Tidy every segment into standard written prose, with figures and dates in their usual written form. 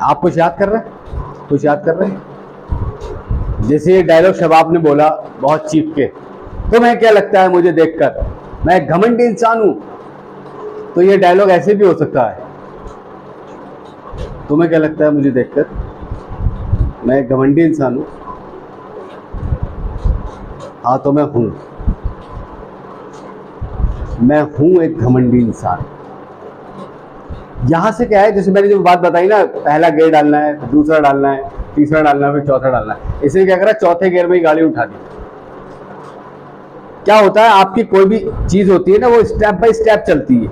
आप कुछ याद कर रहे हैं? कुछ याद कर रहे हैं? जैसे ये डायलॉग शबाब ने बोला बहुत चीख के, तुम्हें क्या लगता है मुझे देखकर मैं एक घमंडी इंसान हूं, तो ये डायलॉग ऐसे भी हो सकता है, तुम्हें क्या लगता है मुझे देखकर मैं एक घमंडी इंसान हूं, हाँ तो मैं हूं एक घमंडी इंसान। यहां से क्या है, जैसे मैंने जो बात बताई ना, पहला गियर डालना है, दूसरा डालना है, तीसरा डालना है, फिर चौथा डालना है। इसलिए क्या करा, चौथे गियर में ही गाड़ी उठा दी। क्या होता है, आपकी कोई भी चीज होती है ना, वो स्टेप बाय स्टेप चलती है।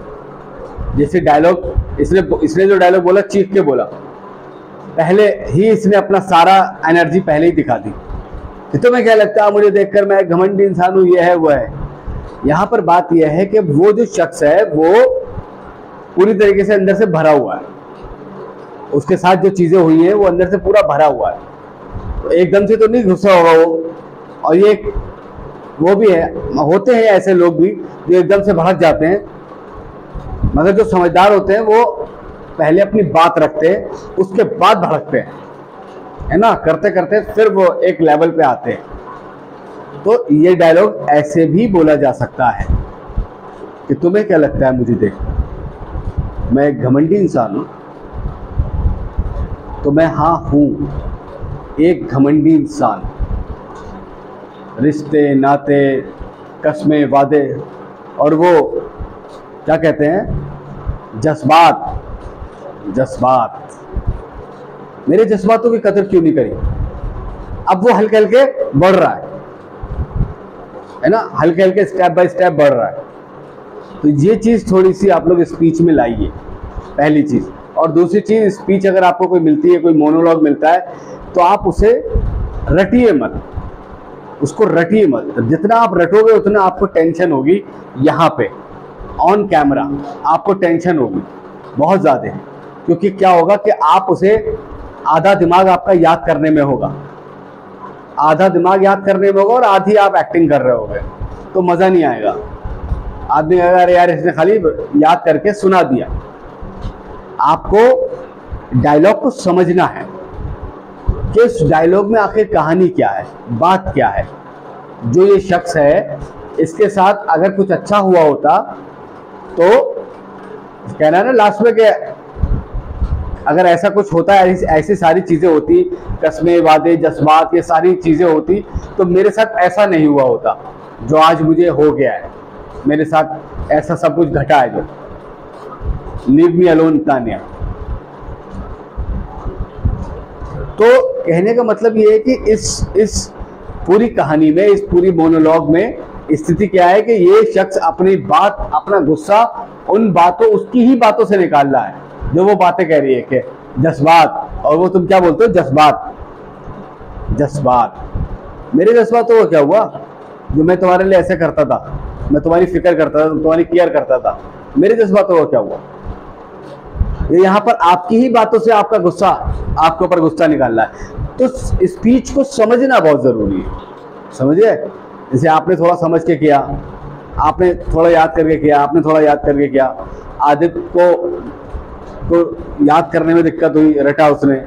जैसे डायलॉग इसने जो डायलॉग बोला, चीख के बोला, पहले ही इसने अपना सारा एनर्जी पहले ही दिखा दी कि तुम्हें क्या लगता है मुझे देखकर मैं एक घमंडी इंसान हूं, ये है वो है। यहां पर बात यह है कि वो जो शख्स है वो पूरी तरीके से अंदर से भरा हुआ है, उसके साथ जो चीजें हुई हैं वो अंदर से पूरा भरा हुआ है, तो एकदम से तो नहीं गुस्सा होगा वो। और ये वो भी है, होते हैं ऐसे लोग भी जो एकदम से भड़क जाते हैं, मगर जो समझदार होते हैं वो पहले अपनी बात रखते हैं, उसके बाद भड़कते हैं, है ना, करते करते फिर वो एक लेवल पे आते हैं। तो ये डायलॉग ऐसे भी बोला जा सकता है कि तुम्हें क्या लगता है मुझे देख मैं एक घमंडी इंसान हूं, तो मैं हाँ हूं एक घमंडी इंसान। रिश्ते, नाते, कस्में, वादे और वो क्या कहते हैं, जज्बात। मेरे जज्बातों की कदर क्यों नहीं करी? अब वो हल्के हल्के बढ़ रहा है ना, हल्के हल्के स्टेप बाय स्टेप बढ़ रहा है। तो ये चीज़ थोड़ी सी आप लोग स्पीच में लाइए, पहली चीज़। और दूसरी चीज़, स्पीच अगर आपको कोई मिलती है, कोई मोनोलॉग मिलता है, तो आप उसे रटिए मत, उसको रटिए मत। जितना आप रटोगे उतना आपको टेंशन होगी, यहाँ पे ऑन कैमरा आपको टेंशन होगी बहुत ज़्यादा, क्योंकि क्या होगा कि आप उसे आधा दिमाग आपका याद करने में होगा, आधा दिमाग याद करने में होगा और आधी आप एक्टिंग कर रहे होगे, तो मज़ा नहीं आएगा। आदमी कहेगा अरे यार इसने खाली याद करके सुना दिया। आपको डायलॉग को समझना है कि इस डायलॉग में आखिर कहानी क्या है, बात क्या है। जो ये शख्स है, इसके साथ अगर कुछ अच्छा हुआ होता तो कहना है ना लास्ट में कि अगर ऐसा कुछ होता है, ऐसी सारी चीज़ें होती, कस्में, वादे, जज्बात, ये सारी चीज़ें होती, तो मेरे साथ ऐसा नहीं हुआ होता जो आज मुझे हो गया है, मेरे साथ ऐसा सब कुछ घटा है जो। Leave me alone Tania. तो कहने का मतलब ये है कि इस पूरी कहानी में, इस पूरी मोनोलॉग में स्थिति क्या है कि ये शख्स अपनी बात, अपना गुस्सा उन बातों, उसकी ही बातों से निकाल रहा है जो वो बातें कह रही है कि जज्बात, और वो तुम क्या बोलते हो, जज्बात। मेरे जज्बातों को क्या हुआ, जो मैं तुम्हारे लिए ऐसे करता था, मैं तुम्हारी फिक्र करता था, तुम्हारी केयर करता था, मेरे जज्बातों को क्या हुआ। ये यहाँ पर आपकी ही बातों से आपका गुस्सा, आपके ऊपर गुस्सा निकाल रहा है। तो स्पीच को समझना बहुत जरूरी है, समझिए। जैसे आपने थोड़ा समझ के किया, आपने थोड़ा याद करके किया, आपने थोड़ा याद करके किया, आदित्य को याद करने में दिक्कत हुई, रटा उसने,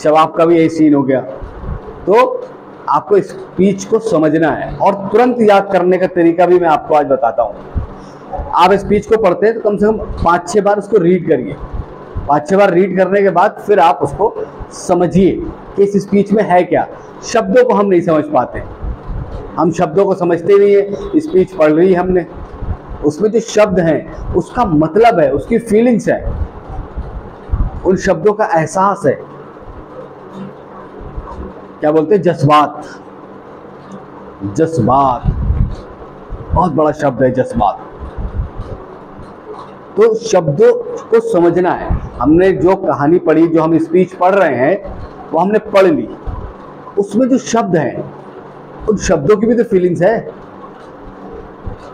शबाब का भी यही सीन हो गया। तो आपको स्पीच को समझना है और तुरंत याद करने का तरीका भी मैं आपको आज बताता हूँ। आप स्पीच को पढ़ते हैं तो कम से कम 5-6 बार उसको रीड करिए। 5-6 बार रीड करने के बाद फिर आप उसको समझिए कि इस स्पीच में है क्या। शब्दों को हम नहीं समझ पाते, हम शब्दों को समझते नहीं है। स्पीच पढ़ रही हमने, उसमें जो शब्द हैं उसका मतलब है, उसकी फीलिंग्स है, उन शब्दों का एहसास है, क्या बोलते हैं, जज्बात। बहुत बड़ा शब्द है जज्बात। तो शब्दों को समझना है। हमने जो कहानी पढ़ी, जो हम स्पीच पढ़ रहे हैं, वो हमने पढ़ ली, उसमें जो शब्द हैं उन शब्दों की भी तो फीलिंग्स है।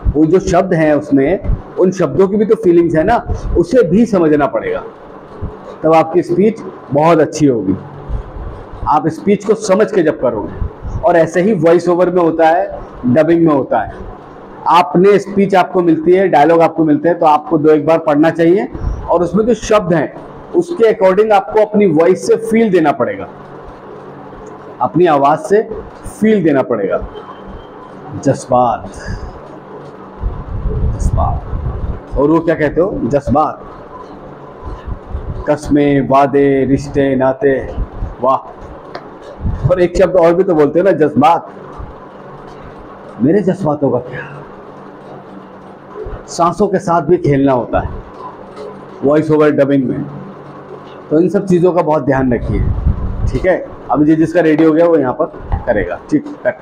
वो जो शब्द हैं उसमें, उन शब्दों की भी तो फीलिंग्स है ना, उसे भी समझना पड़ेगा, तब आपकी स्पीच बहुत अच्छी होगी। आप स्पीच को समझ के जब करोगे, और ऐसे ही वॉइस ओवर में होता है, डबिंग में होता है। आपने स्पीच आपको मिलती है, डायलॉग आपको मिलते हैं, तो आपको 2-1 बार पढ़ना चाहिए और उसमें जो शब्द हैं उसके अकॉर्डिंग आपको अपनी वॉइस से फील देना पड़ेगा, अपनी आवाज से फील देना पड़ेगा। जज्बात, जज्बात। और वो क्या कहते हो? जज्बात, कस्में, वादे, रिश्ते, नाते। वाह। और एक शब्द और भी तो बोलते हो ना, जज्बात। मेरे जज्बातों का क्या? सांसों के साथ भी खेलना होता है वॉइस ओवर डबिंग में, तो इन सब चीज़ों का बहुत ध्यान रखिए, ठीक है। अब जिसका रेडी हो गया वो यहाँ पर करेगा, ठीक है।